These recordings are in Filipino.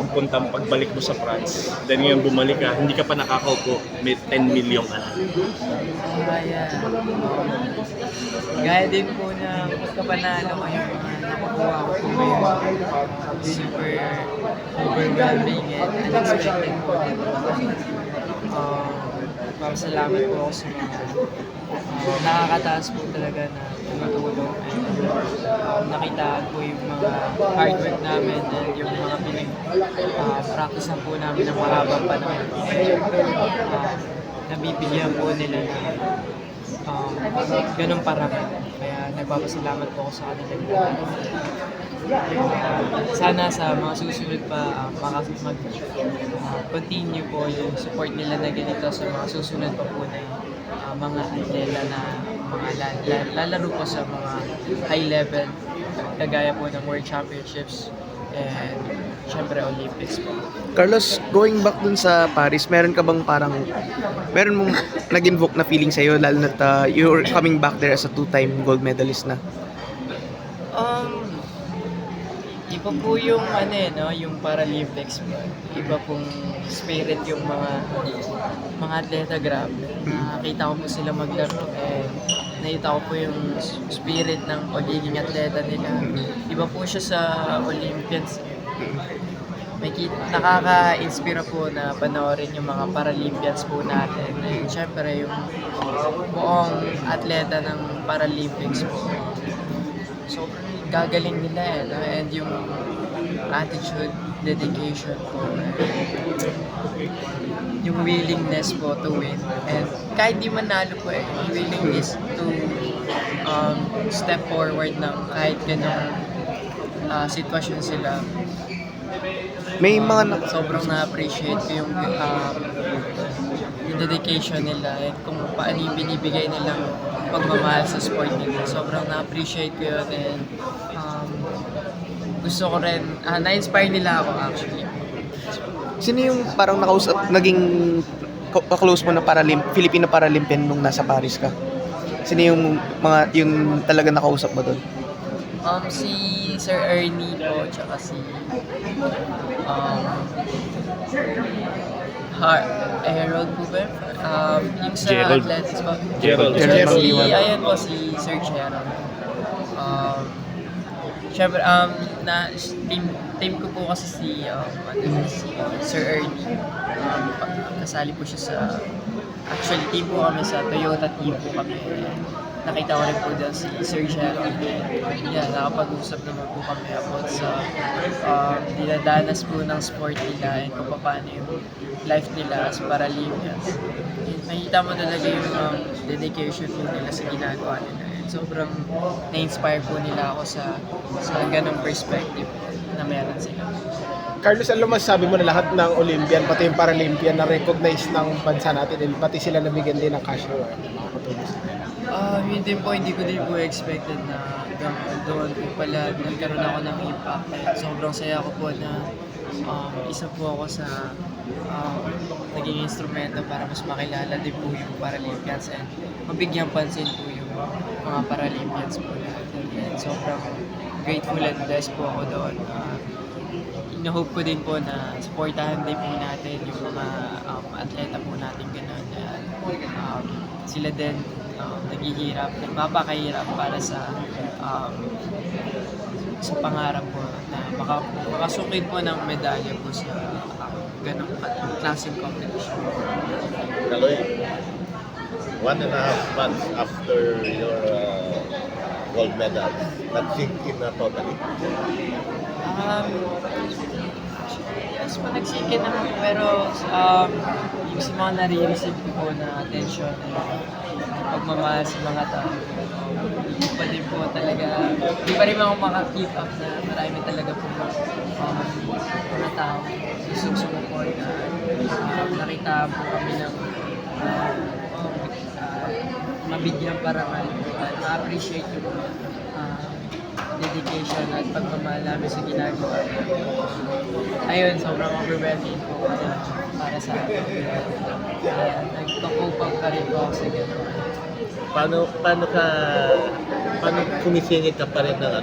pupuntang pagbalik mo sa France. Then ngayon bumalik ka, hindi ka pa nakakaupo, may 10 million ka na. Kaya, gaya din po na pagkapanalo ko yung mga nakukuha ko po ngayon. Super overwhelming and unexpected po. Salamat po ako sa mga nakakataas po talaga na tumutulong. Nakitaan po yung mga hard work namin and yung mga practice po namin ng mahabang panahon. Nabibigyan po nila na ganun parami. Kaya nagpapasalamat po ako sa kanila. Sana sa mga susunod pa continue po yung support nila na ganito sa mga susunod pa po na mga atleta na lalaro po sa mga high level kagaya po ng World Championships and syempre Olympics po. Carlos, going back dun sa Paris, meron ka bang meron mong nag-invoke na feeling sa'yo lalo na you're coming back there as a two-time gold medalist na? Iba po yung yung Paralympics po. Iba pong spirit yung mga atleta, grabe. Nakita ko po sila maglaro nakita ko po yung spirit ng pagiging atleta nila. Iba po siya sa Olympians. Nakaka-inspira po na panoorin yung mga Paralympians po natin. And syempre yung buong atleta ng Paralympics po. So, gagaling nila and yung attitude, dedication po, yung willingness po to win. And kahit di manalo po willingness to step forward ng kahit ganong sitwasyon sila. May mga sobrang na-appreciate ko yung dedication nila and kung paano yung binibigay nilang pagmamahal sa sport nila. Sobrang na-appreciate ko yun and gusto ko rin, na-inspire nila ako actually. Sino yung parang naging close mo na Filipino Paralympian nung nasa Paris ka? Sino yung talaga nakausap mo doon? Si Sir Ernie po, tsaka si Harold po ba? Yung sa Gerald. athletics po. Gerald. Ayan po si Sir Gerald. Siyempre, team ko po kasi si Sir Ernie. Kasali po siya sa, actually team po kami sa Toyota team po kami. Nakita ko rin po dyan si Sir Gerald. Nakapag-usap naman po kami about sa dinadanas po ng sport nila and kung paano yung life nila as Paralympians. Makita mo talaga yung dedication po nila sa ginagawa nila. Sobrang na-inspire po nila ako sa ganong perspective na meron sila. Carlos, ano masasabi mo na lahat ng Olympian, pati yung Paralympian na recognize ng bansa natin, pati sila nabigyan din ng cash reward? Yun din po, hindi ko din po expected na doon po pala nagkaroon ako ng impact. Sobrang saya ko po na isa po ako sa naging instrumento para mas makilala din po yung Paralympians and mabigyan pansin po yung mga Paralympians po natin. And sobrang grateful and blessed po ako doon. Ina-hope ko din po na supportahan din po natin yung mga atleta po natin gano'n. Sila din naghihirap, nagpapakahirap para sa pangarap po na makasukit po ng medalya po sa ganong klaseng competition. Kaloy, 1.5 months after your gold medal, nag-sink in na totally? Yes, nag-sink naman po, pero yung sa mga nare-receive ko po na attention, pagmamahal sa mga tao, hindi pa din po talaga, hindi pa rin ako maka-keep up na marami talaga po mga tao gustong sumuport na nakita po kami ng mabigyan parangal. Na-appreciate yung dedication at pagmamahal namin sa ginagawa. Ayun, sobrang overwhelming po para sa akin. Nagpapupag pa rin po ako sa gano'n. Paano sumisingit ka pa rin ng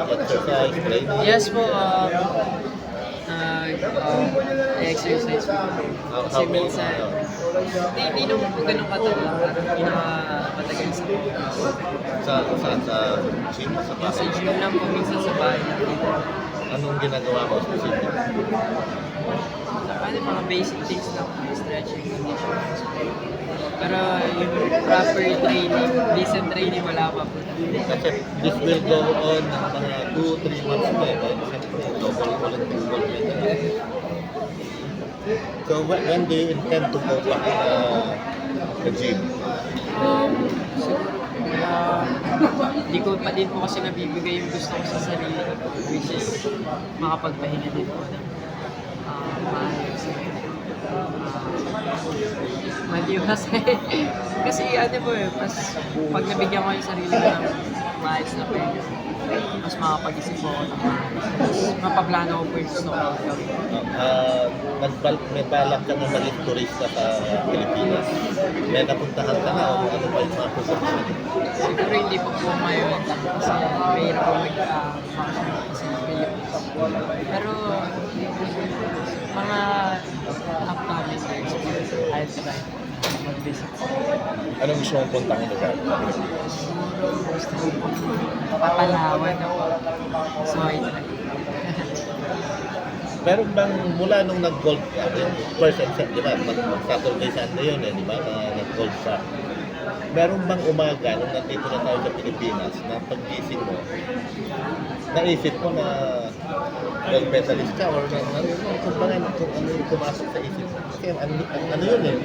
exercise, training? Yes po, mag-exercise po. How Kasi many? minsan, hindi naman po ganun katagal. Pinakamatagal sa Sa gym, sa Sa bahay. gym lang po, minsan sa bahay lang dito. Anong ginagawa mo specific? Ano, mga basic things lang, stretching, conditioning. Pero yung proper training, decent training, wala pa po. Kasi this will go on ng mga 2-3 months pa eh. Dahil siyempre, double ulit yung gold medal. So when do you intend to go back the gym? Siguro, hindi ko pa din po kasi nabibigay yung gusto ko sa sarili ko, which is makapagpahinga din po ng maayos. Maliw kasi ano po eh, pag nabigyan ko yung sarili ko ng maayos na pahinga, mas makapag-isip po ako ng mas mapaplano ko po yung gusto ko gawin. May balak ka na maging turista sa Pilipinas. May napuntahan ka na o ano ba yung mga pupuntahan? Siguro hindi po po ngayon kasi mahirap po mag-function kasi ng Philippines. Pero mga upcoming years, I'll try mag-visit. Anong gusto mong puntahan lugar? Siguro gusto ko pong papalawan ako. So, I try. Meron bang mula nung nag-gold ka, yung first and second, di ba? Mag-Saturday, Sunday yun eh, di ba? Na nag-gold ka. Meron bang umaga nung nandito na tayo sa Pilipinas na pag-gising mo, naisip mo na gold medalist ka or kung ano yung pumasok sa isip mo? Kasi ano yun eh,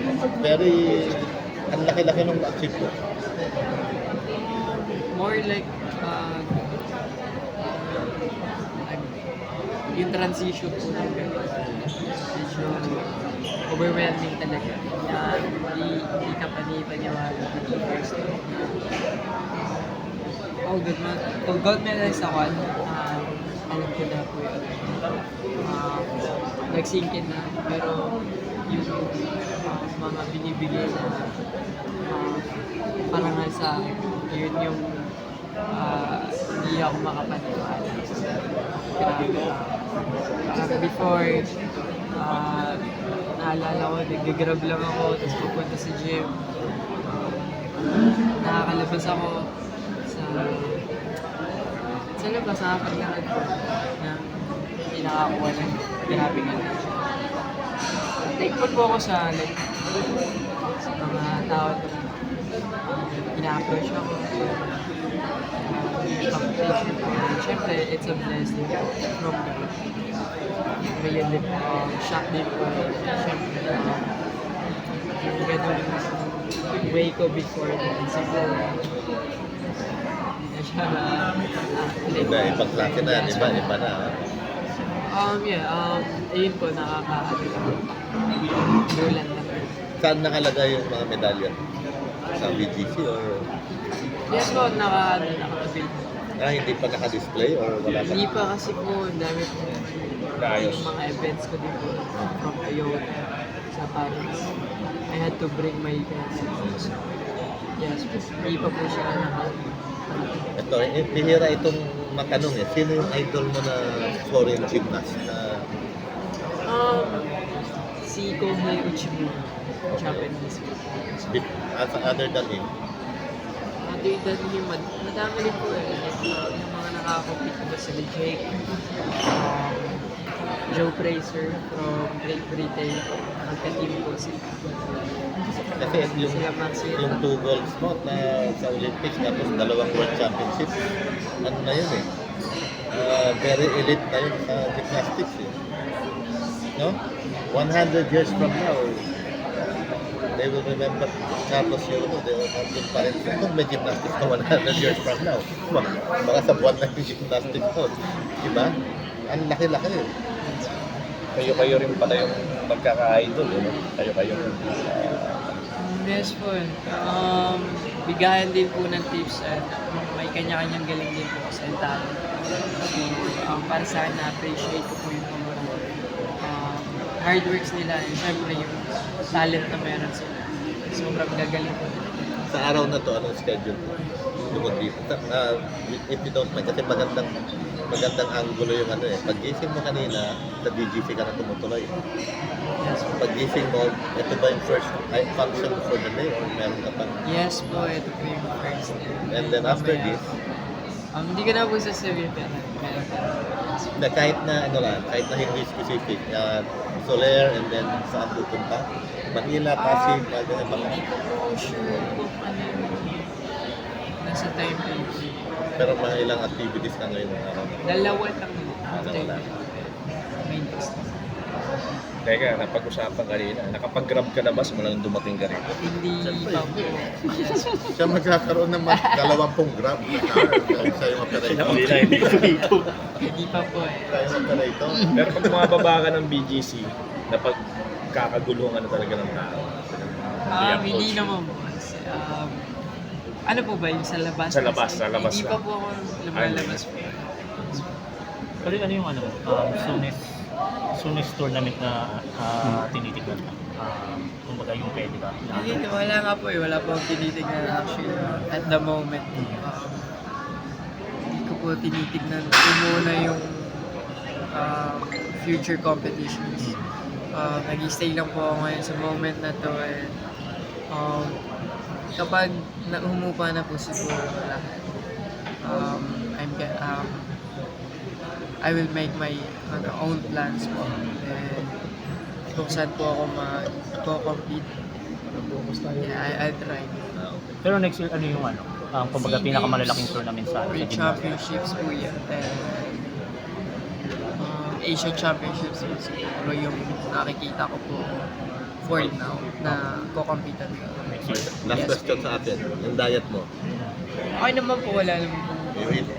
ang laki-laki nung na-achieve mo. More like, yung transition po ng gano'n. Medyo overwhelming talaga. Na hindi ka panipaniwala at first time. Gold medalist ako, alam ko na po yun. Nag-sink in na, pero yung mga binibigay na parangal sa akin, yun yung hindi ako makapaniwala. Grabe. Before, naalala ko, nag-grab lang ako, tapos pupunta sa gym. Nakakalabas ako sa labas, nakapaglakad ko na hindi nakakuha ng grabe ka na. Thankful po ako sa mga tao na ina-approach ako. Competition po. Siyempre, it's a blessing from God. May yun din po. Shock din po. Siyempre, yung ganun way ko before din. Siguro, hindi na siya Ibang klase na, di ba? Iba na. ayun po, bulan na. Saan nakalagay yung mga medalya? Sa BGC or Yes po, nakatabil. hindi pa naka-display or wala pa? Hindi pa kasi po, dami po Naayos. yung mga events ko din po from Toyota sa Paris. I had to bring my pencils. Yes po, hindi pa po siya Ito, bihira itong matanong eh. Sino yung idol mo na foreign gymnast na si Kohei Uchimura, Japanese po. other than him? Other than him, madami rin po eh. Yung mga nakaka-compete ko sila Jake, Joe Fraser from Great Britain, magka-team po sila. Kasi yung, Sila Maxwell. yung 2 golds mo na sa Olympics tapos 2 World Championships, ano na yun eh. Very elite na yun sa gymnastics eh. No? 100 years from now, they will remember Carlos Yulo. They will have yun pa rin. Kung may gymnastics na 100 years from now, baka sa buwan na yung gymnastics mo. Diba? Ang laki-laki eh. Kayo rin pala yung magkaka-idol, Kayo. Yes po. Bigayan din po ng tips at may kanya-kanyang galing din po sa talent. So, para sa akin, na-appreciate ko po yung mga hard works nila and syempre yung talent na meron sila. Sobrang gagaling po nila. Sa araw na to, anong schedule mo? Lumod dito. If you don't mind, kasi magandang magandang angulo yung ano eh. Pag-gising mo kanina, sa DGC ka na tumutuloy. Pag-gising mo, ito ba yung first function for the day or meron ka pa? Yes po, ito po yung first. And then after this, Hindi ko na po sasabihin pero meron pa. na kahit na ano lang, kahit na hindi specific, Soler and then saan pupunta? Manila, Pasig, mga ganyan ba? Hindi ko sure kung ano yung nasa time ko. Pero mga ilang activities ka ngayon. Dalawa lang after Dalawa lang. may next. Teka, napag-usapan kanina. Nakapag-grab ka na ba simula nung dumating ka rin? Hindi pa po. Siya magkakaroon ng 20 gram na car. Siya yung operator. Hindi pa po eh. Siya yung operator. Pero pag bumababa ka ng BGC, napagkakaguluhan na talaga ng tao. Hindi naman po. Ano po ba yung sa labas? Sa labas, sa labas Hindi lang. pa po ako lumalabas po. Pero ano yung ano, soonest tournament na tinitignan ka? Kumbaga yung pwede ba? Hindi, wala nga po eh. Wala po akong tinitignan actually at the moment. Hindi ko po tinitignan po muna yung future competitions. Nag-stay lang po ako ngayon sa moment na to and kapag humupa na po siguro lahat, I will make my own plans po. And kung saan po ako mag-compete, I'll try. Pero next year, ano yung ano? Kumbaga pinakamalalaking tournament sa World gymnastics. Championships po yan. And Asian Championships po siguro yung nakikita ko po for now na kukompitan ko. Last question sa atin. Yung diet mo. Okay naman po, wala naman po. You eat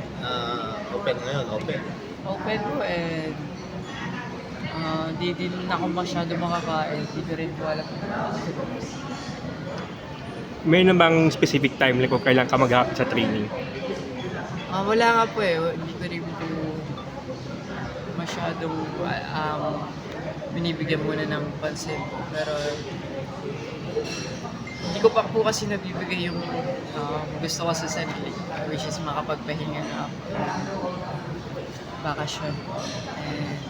open ngayon, open. Open po and di din ako masyado makakain. Di ko rin po alam. May namang specific timeline kung kailan ka maghahapon sa training? Wala nga po eh. Hindi ko rin po masyadong binibigyan muna ng pansin. Pero hindi ko pa po kasi nabibigay yung gusto ko sa sarili, which is makapagpahinga na ako. Bakasyon po. And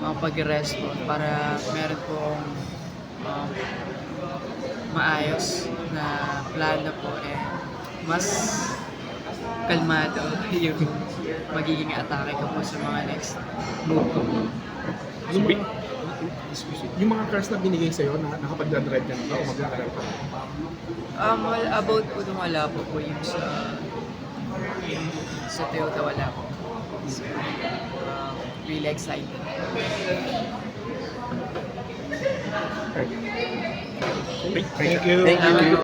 makapag-rest po para meron po akong maayos na plano po and mas kalmado yung magiging atake ko po sa mga next move ko. Yung mga cars na binigay sa'yo, nakapag-drive ka na ba o mag-aaral ka na? About po nung wala po yung sa Toyota wala po. So, really excited. Thank you. Thank you.